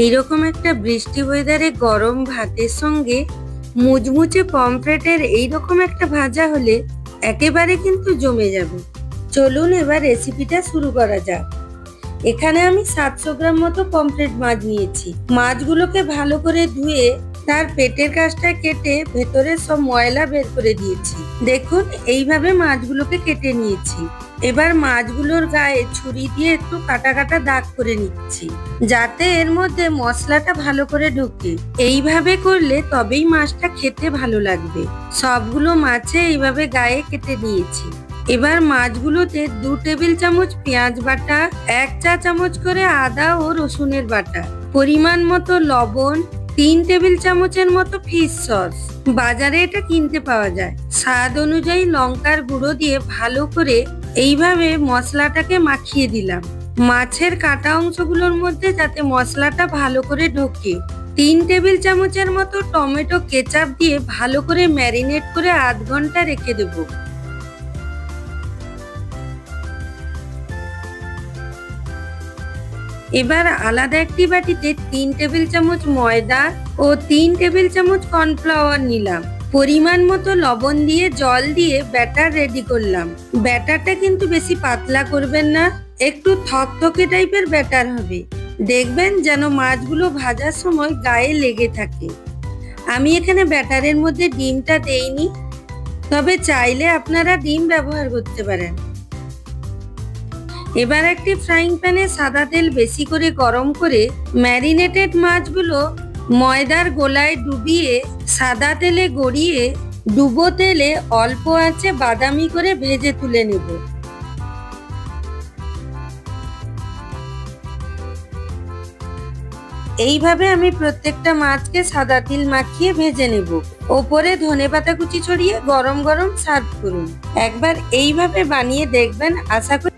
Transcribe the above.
এইরকম একটা বৃষ্টি ওয়েদারে গরম ভাতের সঙ্গে মুচমুচে পমফ্রেটের এইরকম একটা ভাজা হলে একেবারে কিন্তু জমে যাবে। চলুন এবার রেসিপিটা শুরু করা যাক। এখানে আমি 700 গ্রাম মতো পমফ্রেট মাছ নিয়েছি। মাছগুলোকে ভালো করে ধুয়ে তার পেটের কাছটা কেটে ভেতরের সব ময়লা বের করে দিয়েছি। দেখুন এইভাবে মাছগুলোকে কেটে নিয়েছি। এবার মাছগুলোর গায়ে ছুরি দিয়ে একটু কাটা কাটা দাগ করে নিচ্ছি, যাতে এর মধ্যে মশলাটা ভালো করে ঢোকে। এইভাবে করলে তবেই মাছটা খেতে ভালো লাগবে। সবগুলো মাছে এইভাবে গায়ে কেটে নিয়েছি। এবার মাছগুলোতে 2 টেবিল চামচ পেঁয়াজ বাটা, 1 চা চামচ করে আদা ও রসুনের বাটা, পরিমাণ মতো লবণ, 3 টেবিল চামচের মতো ফিশ সস, বাজারে এটা কিনতে পাওয়া যায়, স্বাদ অনুযায়ী লঙ্কার গুঁড়ো দিয়ে ভালো করে এইভাবে মশলাটাকে মাখিয়ে দিলাম মাছের কাটা অংশগুলোর মধ্যে, যাতে মশলাটা ভালো করে ঢোকে। 3 টেবিল চামচের মতো টমেটো কেচাপ দিয়ে ভালো করে ম্যারিনেট করে আধ ঘন্টা রেখে দেবো। এবার আলাদা একটি বাটিতে 3 টেবিল চামচ ময়দা ও 3 টেবিল চামচ কর্নফ্লাওয়ার নিলাম। পরিমাণ মতো লবণ দিয়ে জল দিয়ে ব্যাটার রেডি করলাম। ব্যাটারটা কিন্তু বেশি পাতলা করবেন না, একটু থকথকে টাইপের ব্যাটার হবে। দেখবেন যেন মাছগুলো ভাজার সময় গায়ে লেগে থাকে। আমি এখানে ব্যাটারের মধ্যে ডিমটা দেইনি, তবে চাইলে আপনারা ডিম ব্যবহার করতে পারেন। এবার একটি ফ্রাইং প্যানে সাদা তেল বেশি করে গরম করে ম্যারিনেটেড মাছগুলো ময়দার গোলায় ডুবিয়ে সাদা তেলে গড়িয়ে ডুবো তেলে অল্প আঁচে বাদামি করে ভেজে তুলে নেব। এইভাবে আমি প্রত্যেকটা মাছকে সাদা তিল মাখিয়ে ভেজে নেব। ওপরে ধনেপাতা কুচি ছড়িয়ে গরম গরম সার্ভ করুন। একবার এইভাবে বানিয়ে দেখবেন, আশা করি